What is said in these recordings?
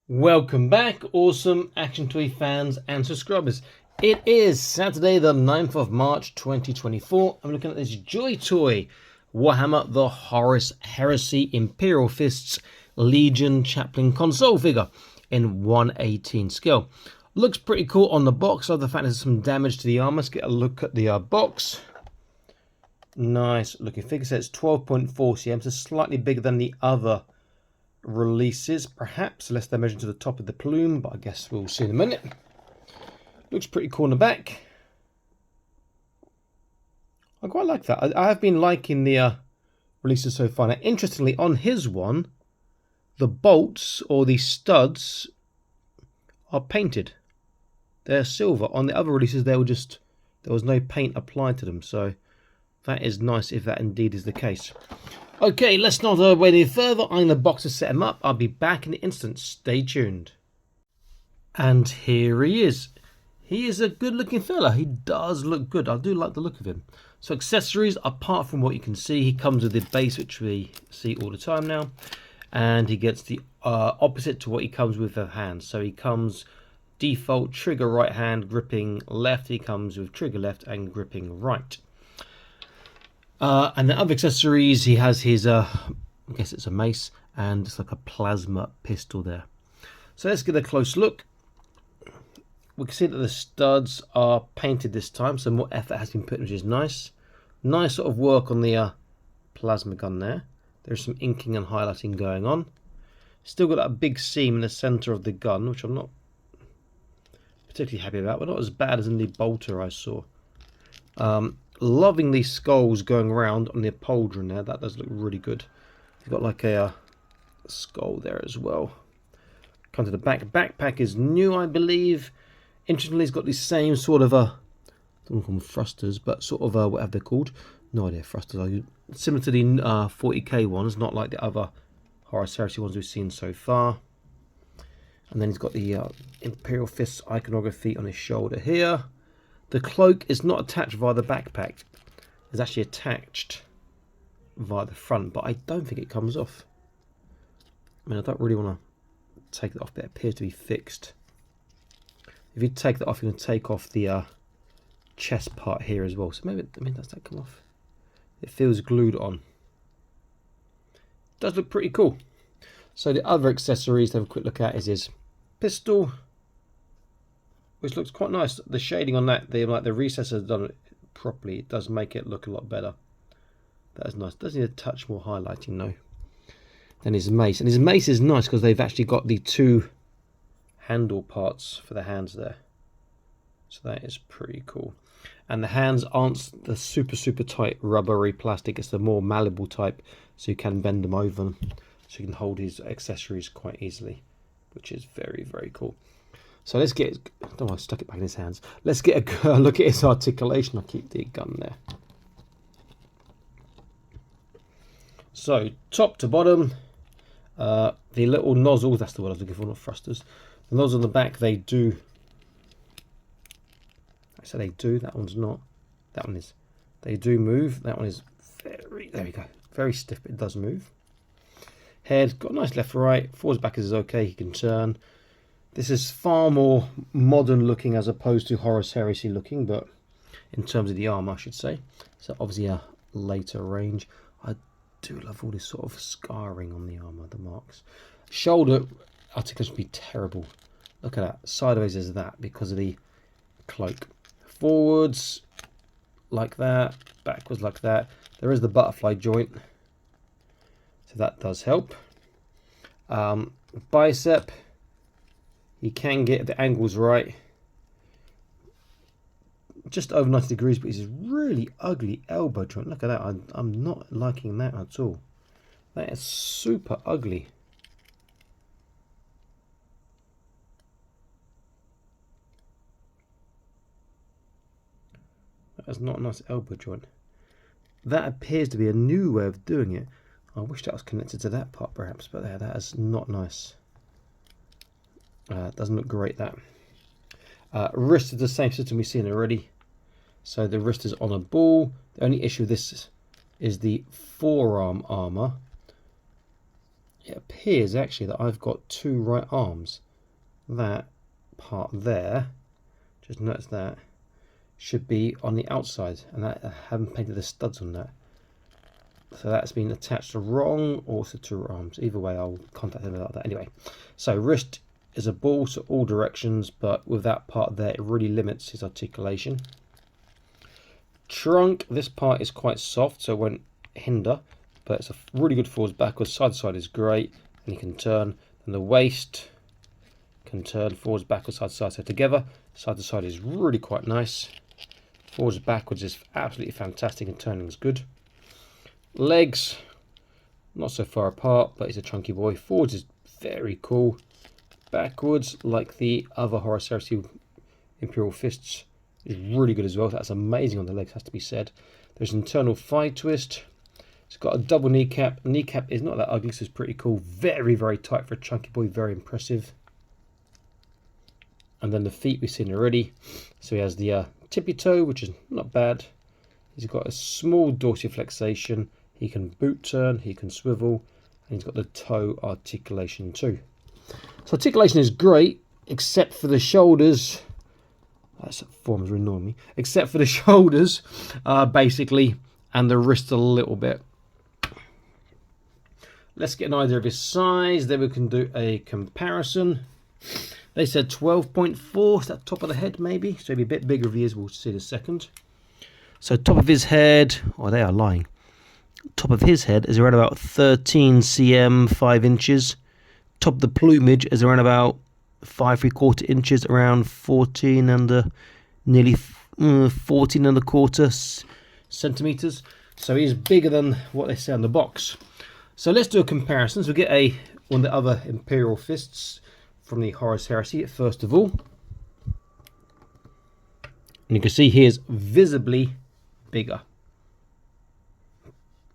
Welcome back, awesome Action Toy fans and subscribers. It is Saturday the 9th of March 2024. I'm looking at this JoyToy Warhammer the Horus Heresy Imperial Fists Legion Chaplin Consul figure in 1/18 scale. Looks pretty cool on the box, other than the fact there's some damage to the armor. Let's get a look at the box. Nice looking figure. So it's 12.4 cm, so slightly bigger than the other releases, perhaps, unless they're measured to the top of the plume, but I guess we'll see in a minute. Looks pretty cool on the back. I quite like that. I have been liking the releases so far. Now, interestingly, on his one, the bolts or the studs are painted. They're silver. On the other releases, there was no paint applied to them, so that is nice if that indeed is the case. Okay, let's not wait any further. I'm in the box to set him up. I'll be back in an instant. Stay tuned. And here he is. He is a good looking fella. He does look good. I do like the look of him. So accessories, apart from what you can see, he comes with the base, which we see all the time now. And he gets the opposite to what he comes with the hands. So he comes default trigger right hand, gripping left. He comes with trigger left and gripping right. And the other accessories, he has his, I guess it's a mace, and it's like a plasma pistol there. So let's get a close look. We can see that the studs are painted this time, so more effort has been put in, which is nice. Nice sort of work on the plasma gun there. There's some inking and highlighting going on. Still got that big seam in the centre of the gun, which I'm not particularly happy about, but not as bad as in the bolter I saw. Loving these skulls going around on the pauldron there. That does look really good. You've got like a skull there as well. Come to the back. Backpack is new, I believe. Interestingly, it's got the same sort of I don't call them thrusters, but sort of whatever they're called. No idea. Thrusters are similar to the 40k ones, not like the other Horus Heresy ones we've seen so far. And then he's got the Imperial Fists iconography on his shoulder here. The cloak is not attached via the backpack. It's actually attached via the front, but I don't think it comes off. I mean, I don't really want to take it off, but it appears to be fixed. If you take that off, you're going to take off the chest part here as well. So maybe, does that come off? It feels glued on. It does look pretty cool. So the other accessories to have a quick look at is his pistol, which looks quite nice. The shading on that, the recess has done it properly. It does make it look a lot better. That is nice. Does need a touch more highlighting though. Then his mace, and his mace is nice because they've actually got the two handle parts for the hands there. So that is pretty cool. And the hands aren't the super tight rubbery plastic. It's the more malleable type, so you can bend them over, so you can hold his accessories quite easily, which is very cool. So let's get, I don't know, I stuck it back in his hands. Let's get a look at his articulation. I'll keep the gun there. So top to bottom, the little nozzles, that's the word I was looking for, not thrusters. The nozzles on the back, they do, I say they do, that one's not. That one is, they do move. That one is very, there we go, very stiff, but it does move. Head, got a nice left right, forwards back is okay, he can turn. This is far more modern looking as opposed to Horus Heresy looking, but in terms of the armor, I should say. So obviously a later range. I do love all this sort of scarring on the armor, the marks. Shoulder articulation would be terrible. Look at that. Sideways is that because of the cloak. Forwards like that, backwards like that. There is the butterfly joint, so that does help. Bicep. You can get the angles right, just over 90 degrees, but it's a really ugly elbow joint. Look at that. I'm not liking that at all. That is super ugly. That is not a nice elbow joint. That appears to be a new way of doing it. I wish that was connected to that part perhaps, but there, that is not nice. Doesn't look great, that. Wrist is the same system we've seen already. So the wrist is on a ball. The only issue with this is the forearm armor it appears actually that I've got two right arms. That part there, just notice that, should be on the outside, and that, I haven't painted the studs on that. So that's been attached to wrong, also to arms. Either way, I'll contact them about that. Anyway, so wrist is a ball to all directions, but with that part there, it really limits his articulation. Trunk, this part is quite soft, so it won't hinder, but it's a really good forwards, backwards, side to side is great, and you can turn. And the waist can turn forwards, backwards, side to side. So together, side to side is really quite nice. Forwards, backwards is absolutely fantastic, and turning is good. Legs, not so far apart, but he's a chunky boy. Forwards is very cool. Backwards, like the other Horus Heresy Imperial fists, is really good as well. That's amazing on the legs, has to be said. There's an internal thigh twist. It's got a double kneecap. Kneecap is not that ugly, so it's pretty cool. Very, very tight for a chunky boy. Very impressive. And then the feet we've seen already. So he has the tippy toe, which is not bad. He's got a small dorsiflexation. He can boot turn. He can swivel. And he's got the toe articulation too. So articulation is great, except for the shoulders. That form's really annoying me. Except for the shoulders, basically, and the wrist a little bit. Let's get an idea of his size. Then we can do a comparison. They said 12.4. Is that top of the head, maybe? So it'll be a bit bigger if he is. We'll see in a second. So top of his head. Oh, they are lying. Top of his head is around about 13 cm, 5 inches. Top of the plumage is around about 5 3/4 inches, around 14 and nearly 14 and a quarter centimeters. So he's bigger than what they say on the box. So let's do a comparison. So we'll get one of the other Imperial fists from the Horus Heresy first of all. And you can see he is visibly bigger.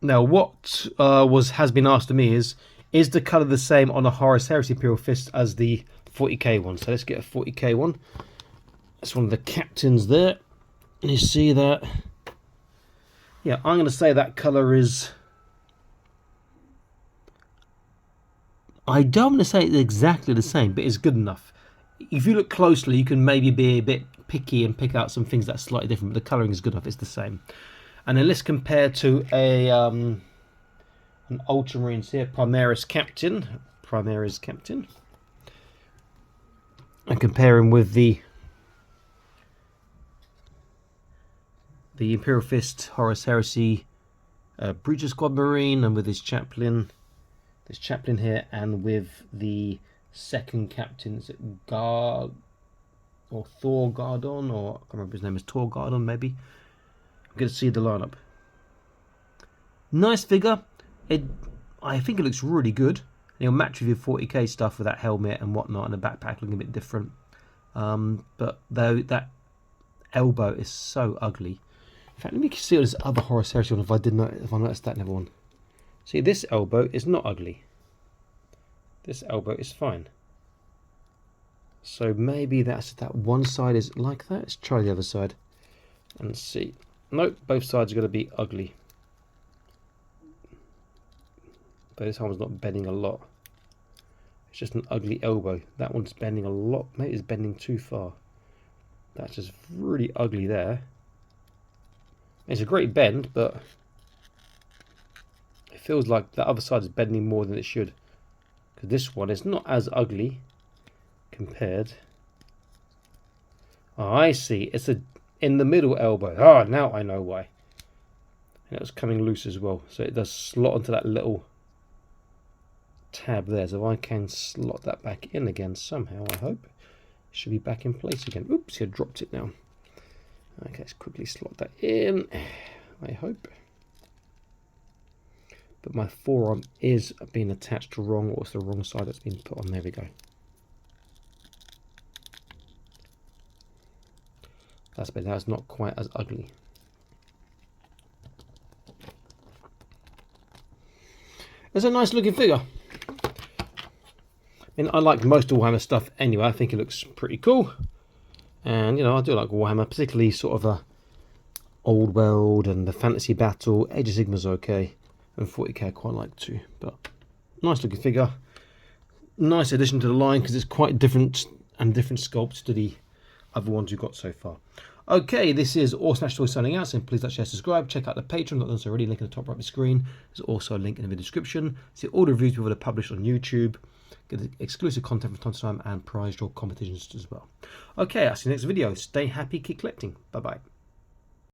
Now what has been asked of me is the colour the same on a Horus Heresy Imperial fist as the 40k one? So let's get a 40k one. That's one of the captains there. And you see that. Yeah, I'm going to say that colour is... I don't want to say it's exactly the same, but it's good enough. If you look closely, you can maybe be a bit picky and pick out some things that's slightly different, but the colouring is good enough, it's the same. And then let's compare to an Ultramarines here, Primaris Captain. And compare him with the Imperial Fist Horus Heresy Breacher Squad Marine, and with his Chaplin. This Chaplin here, and with the second captain, is it Thor Gardon, or I can't remember his name is Tor Gardon maybe. I'm going to see the lineup. Nice figure. I think it looks really good. And it'll match with your 40k stuff with that helmet and whatnot, and the backpack looking a bit different. But though that elbow is so ugly. In fact, let me see this other Horus Heresy one if I noticed that in everyone. See, this elbow is not ugly. This elbow is fine. So maybe that's that one side is like that. Let's try the other side and see. Nope, both sides are going to be ugly. But this one's not bending a lot. It's just an ugly elbow. That one's bending a lot. Maybe it's bending too far. That's just really ugly there. It's a great bend, but it feels like the other side is bending more than it should. Because this one is not as ugly compared. Oh, I see. It's in the middle elbow. Ah, now I know why. And it was coming loose as well. So it does slot onto that little tab there. So I can slot that back in again somehow, I hope. It should be back in place again. Oops, I dropped it now. Okay, let's quickly slot that in, I hope. But my forearm is being attached wrong, or it's the wrong side that's been put on. There we go. That's better. That's not quite as ugly. It's a nice looking figure. I mean, I like most of Warhammer stuff anyway. I think it looks pretty cool. And, you know, I do like Warhammer, particularly sort of a Old World and the Fantasy Battle. Age of Sigmar's okay. And 40k I quite like too. But Nice looking figure. Nice addition to the line because it's quite different and different sculpts to the other ones we've got so far. Okay, this is Awesome Toy signing out. So please like, share, subscribe. Check out the Patreon. Not done so already. Link in the top right of the screen. There's also a link in the video description. See all the reviews we've already published on YouTube. Get exclusive content from time to time and prize draw competitions as well. Okay, I'll see you next video. Stay happy, keep collecting. Bye bye.